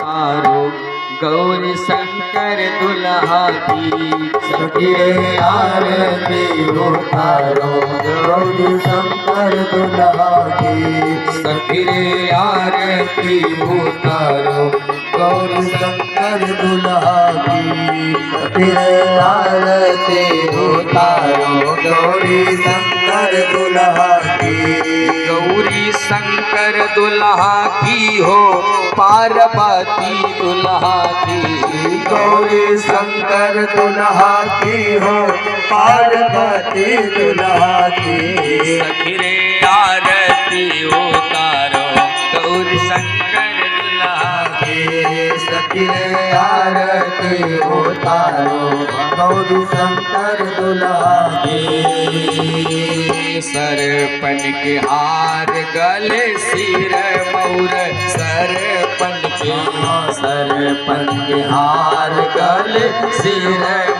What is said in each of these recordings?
उतारो गौरी शंकर दुल्हा की सखी रे आरती उतारो गौरी शंकर दुल्हा की सखी रे आरती उतारो गौरी शंकर दुल्हा की सखी रे आरती उतारो गौरी शंकर दुल्हा की गौरी शंकर दुल्हा की हो पार्वती दुल्हा की गौरी शंकर दुल्हा की हो पार्वती दुल्हा की सखी रे आरती उतारो गौरी शंकर दुल्हा की सखी रे आरती उतारो गौरी शंकर दुल्हा की सरपन के हार गले सिर मौर सरपन के हार गले सिर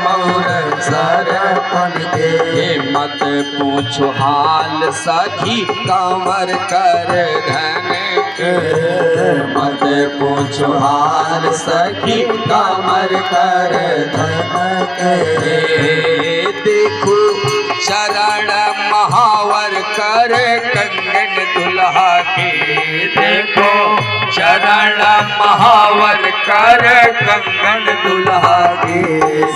मौर सरपन के मत पूछो हाल सखी कांवर कर धन मत पूछो हाल सखी कांवर कर धन के देखो शरण महावर कर कंगन दुल्हा के देखो शरण महावर कर कंगन दुल्हा के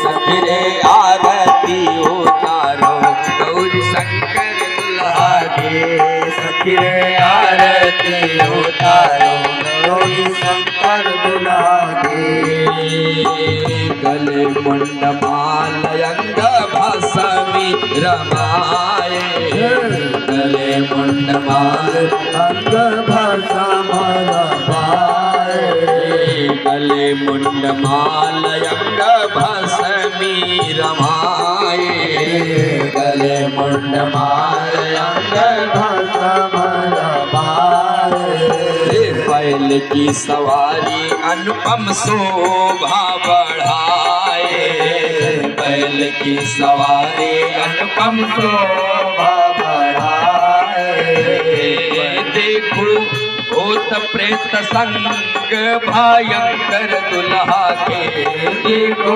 सखी रे आरती उतारो गौरी शंकर दुल्हा के सखी रे आरती उतारो गौरी शंकर दुल्हा के गले मुंड माल अंग भसमी रमाए गले मुंड माल अंग भसम रमाए गले मुंड माल अंग भसमी रमाए गले मुंड माल अंग भसम रमाए बैल की सवारी अनुपम शोभा बढ़ाए बैल की सवारी अनुपम शोभा बढ़ाए देखो भूत प्रेत संग भयंकर दुल्हा के देखो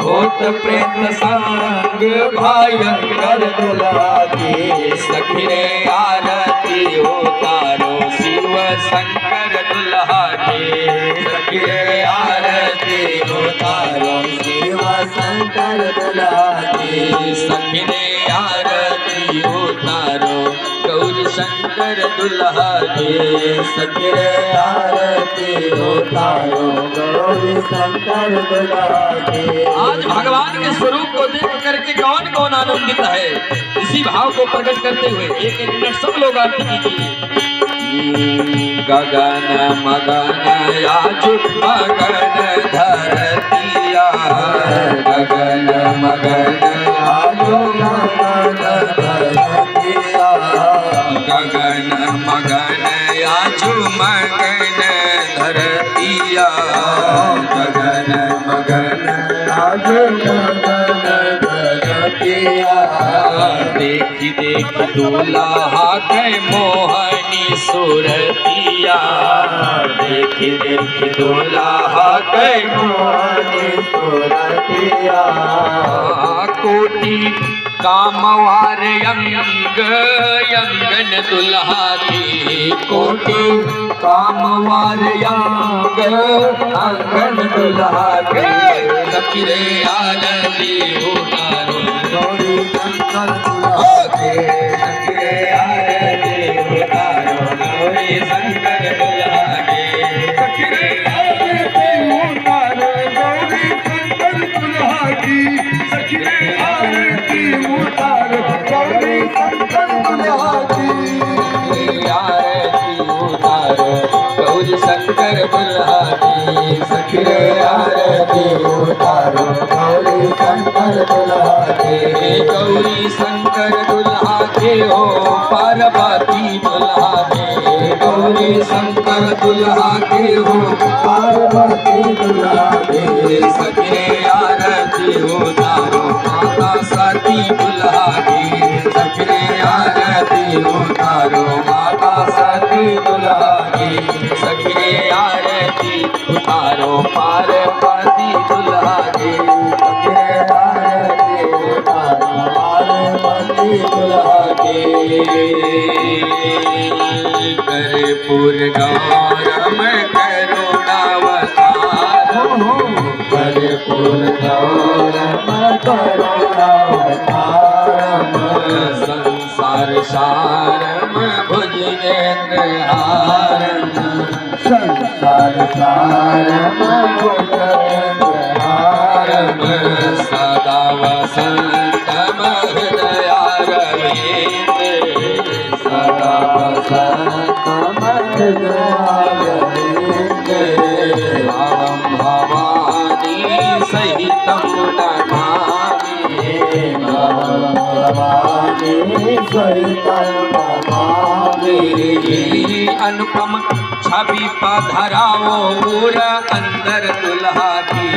भूत प्रेत संग भयंकर दुल्हा के सखी रे आरती उतारो शिव शंकर दुल्हा के सखी रे आरती उतारो शिव शंकर दुल्हा की सखी रे आरती उतारो गौरी शंकर दुल्हा के सखी रे आरती उतारो गौरी शंकर दुल्हा की आज भगवान के स्वरूप को देख करके कौन कौन आनंदित है, इसी भाव को प्रकट करते हुए एक एक मिनट सब लोग आरती कीजिए। गगन मगन आज मगन धरतिया गगन मगन आज मगन धरतिया गगन मगन आज मगन धरतिया गगन मगन आज मगन धरतिया देखी देखी दूल्हा के मोहनी सुरतिया देखी देखी दूल्हा के मोहनी सुरतिया कोटि कामवार अंग अंगन दुल्हा की कोटि कामवार अंग अंगन दुल्हा के सखी रे आरती उतारो गौरी शंकर दुल्हा के सखी रे आरती उतारो गौरी शंकर दुल्हा के सखी रे आरती उतारो गौरी शंकर दुल्हा की सखी रे आरती उतारो गौरी शंकर दुल्हा की आरती उतारो गौरी शंकर दुल्हा की सखी रे आरती उतारो गौरी शंकर दुल्हा के गौरी शंकर दुल्हा के हो पार्वती दुल्हा के गौरी शंकर दुल्हा के हो पार्वती दुल्हा के सखी रे आरती उतारो माता सती दुल्हा की सखी रे आरती उतारो माता सती दुल्हा की सखी रे आरती उतारो उतारो पार्वती दुल्हा के सखिरे आरती उतारो पार्वती दुल्हा के कर्पूर गौरम करुणावतार कर्पूर गौरम करुणावतारम संसार सारम भुजगेंद्र हारम संसार सारम भुजगेन्द्रहारम सदा वसंतम हृदयारविंदे सदा वसन्तम हृदयारविन्दे भावं भवानी सहितं नमामि भवानी सहितं नमामि अनुपम छवि पधराओ पूर अंदर दुल्हा की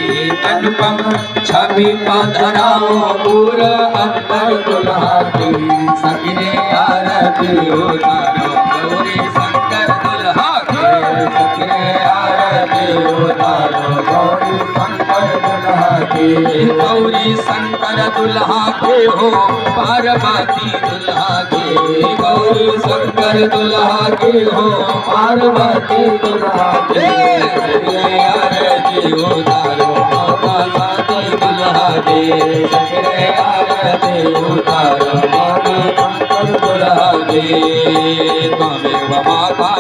अनुपम छवि पधराओ पूर अंदर दुल्हा की सखिरे आरती उतारो गौरी शंकर दुल्हा के सखिरे आरती उतारो गौरी शंकर दुल्हा की गौरी शंकर दुल्हा के हो पार्वती दुल्हा के गौरी शंकर दुल्हा के हो पार्वती दुल्हा के सखिरे आरती उतारो पार्वती दुल्हा के सखिरे आरती उतारो दुल्हा के त्वमेव माता